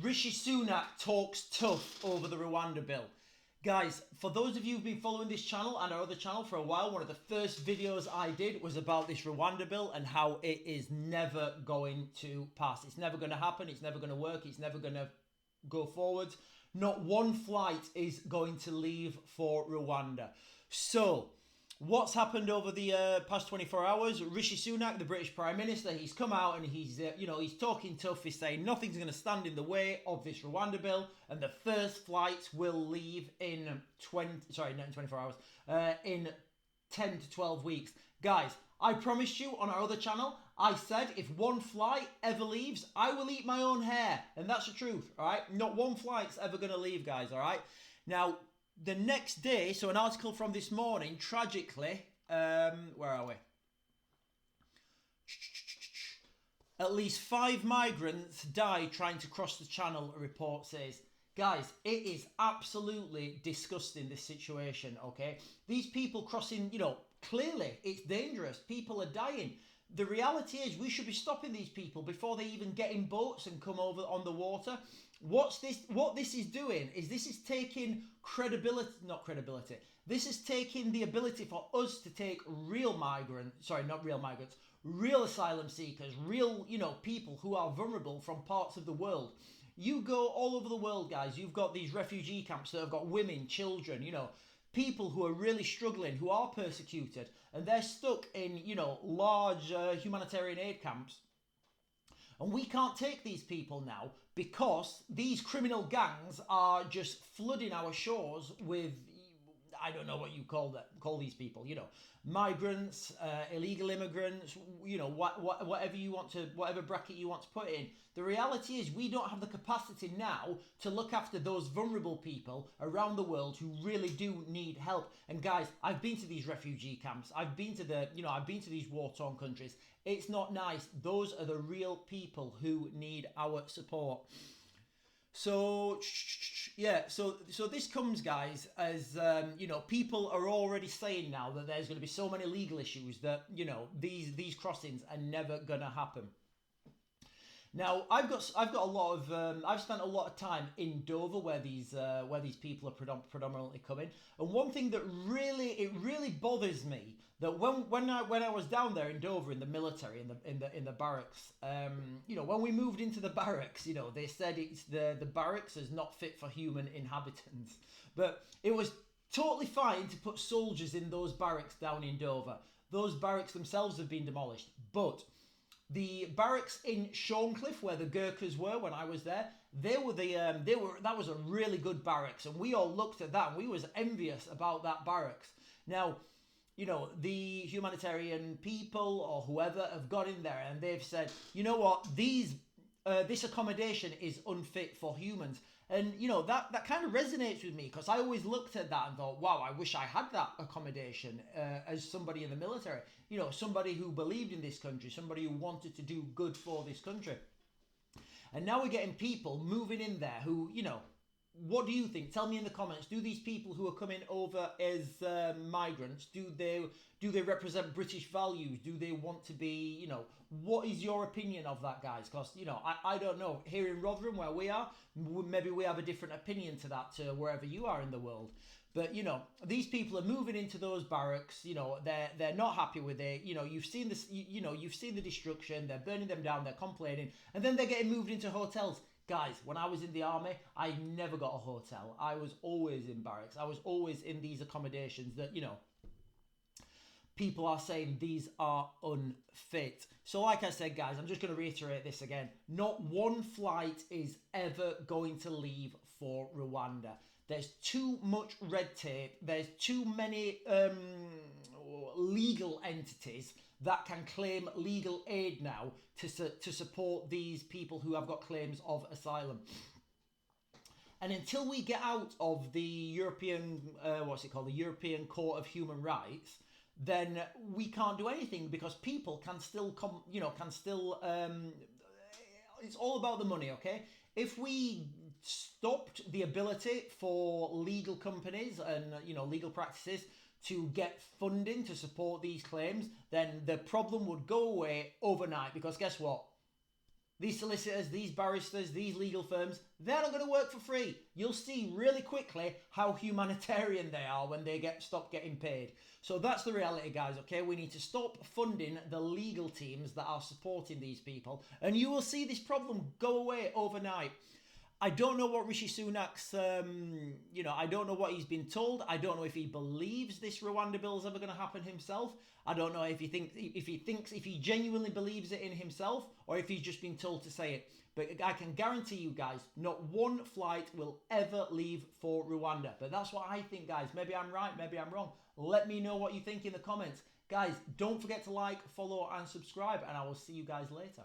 Rishi Sunak talks tough over the Rwanda bill. Guys, for those of you who've been following this channel and our other channel for a while, one of the first videos I did was about this Rwanda bill and how it is never going to pass. It's never going to happen. It's never going to work. It's never going to go forward. Not one flight is going to leave for Rwanda. So, what's happened over the past 24 hours? Rishi Sunak, the British Prime Minister, he's come out and he's talking tough. He's saying nothing's going to stand in the way of this Rwanda bill, and the first flights will leave in not in 24 hours, in 10 to 12 weeks. Guys, I promised you on our other channel, I said if one flight ever leaves, I will eat my own hair. And that's the truth, all right? Not one flight's ever going to leave, guys, all right? Now, the next day, so an article from this morning, tragically, where are we? At least 5 migrants died trying to cross the channel, a report says. Guys, it is absolutely disgusting, this situation, okay? These people crossing, clearly it's dangerous. People are dying. The reality is we should be stopping these people before they even get in boats and come over on the water. What this is doing is this is taking this is taking the ability for us to take real asylum seekers, real, people who are vulnerable from parts of the world. You go all over the world, guys. You've got these refugee camps that have got women, children, people who are really struggling, who are persecuted, and they're stuck in, large humanitarian aid camps. And we can't take these people now because these criminal gangs are just flooding our shores with, I don't know what you call these people, migrants, illegal immigrants, whatever bracket you want to put in. The reality is we don't have the capacity now to look after those vulnerable people around the world who really do need help. And guys, I've been to these refugee camps. I've been to these war-torn countries. It's not nice. Those are the real people who need our support. So, yeah, so this comes, guys, as, people are already saying now that there's going to be so many legal issues that, these crossings are never going to happen. Now, I've got a lot of, I've spent a lot of time in Dover where these people are predominantly coming. And one thing that really bothers me, that when I was down there in Dover in the military, in the barracks, when we moved into the barracks, they said it's the barracks is not fit for human inhabitants. But it was totally fine to put soldiers in those barracks down in Dover. Those barracks themselves have been demolished. But the barracks in Shorncliffe, where the Gurkhas were when I was there, that was a really good barracks, and we all looked at that and we was envious about that barracks. Now, the humanitarian people or whoever have got in there and they've said, you know what, this accommodation is unfit for humans. And, that kind of resonates with me because I always looked at that and thought, wow, I wish I had that accommodation as somebody in the military. Somebody who believed in this country, somebody who wanted to do good for this country. And now we're getting people moving in there who, what do you think? Tell me in the comments. Do these people who are coming over as migrants, do they represent British values? Do they want to be, what is your opinion of that, guys? Because, I don't know. Here in Rotherham, where we are, maybe we have a different opinion to that to wherever you are in the world. But, these people are moving into those barracks, they're not happy with it. You've seen this, you've seen the destruction, they're burning them down, they're complaining, and then they're getting moved into hotels. Guys, when I was in the army, I never got a hotel. I was always in barracks. I was always in these accommodations that, people are saying these are unfit. So like I said, guys, I'm just going to reiterate this again. Not one flight is ever going to leave for Rwanda. There's too much red tape. There's too many legal entities that can claim legal aid now to support these people who have got claims of asylum. And until we get out of the European, the European Court of Human Rights, then we can't do anything because people can still it's all about the money, okay? If we stopped the ability for legal companies and, legal practices to get funding to support these claims, then the problem would go away overnight because guess what? These solicitors, these barristers, these legal firms, they're not going to work for free. You'll see really quickly how humanitarian they are when they stop getting paid. So that's the reality, guys, okay? We need to stop funding the legal teams that are supporting these people, and you will see this problem go away overnight. I don't know what Rishi Sunak's, I don't know what he's been told. I don't know if he believes this Rwanda bill is ever going to happen himself. I don't know if he genuinely believes it in himself, or if he's just been told to say it. But I can guarantee you guys, not one flight will ever leave for Rwanda. But that's what I think, guys. Maybe I'm right, maybe I'm wrong. Let me know what you think in the comments. Guys, don't forget to like, follow, and subscribe, and I will see you guys later.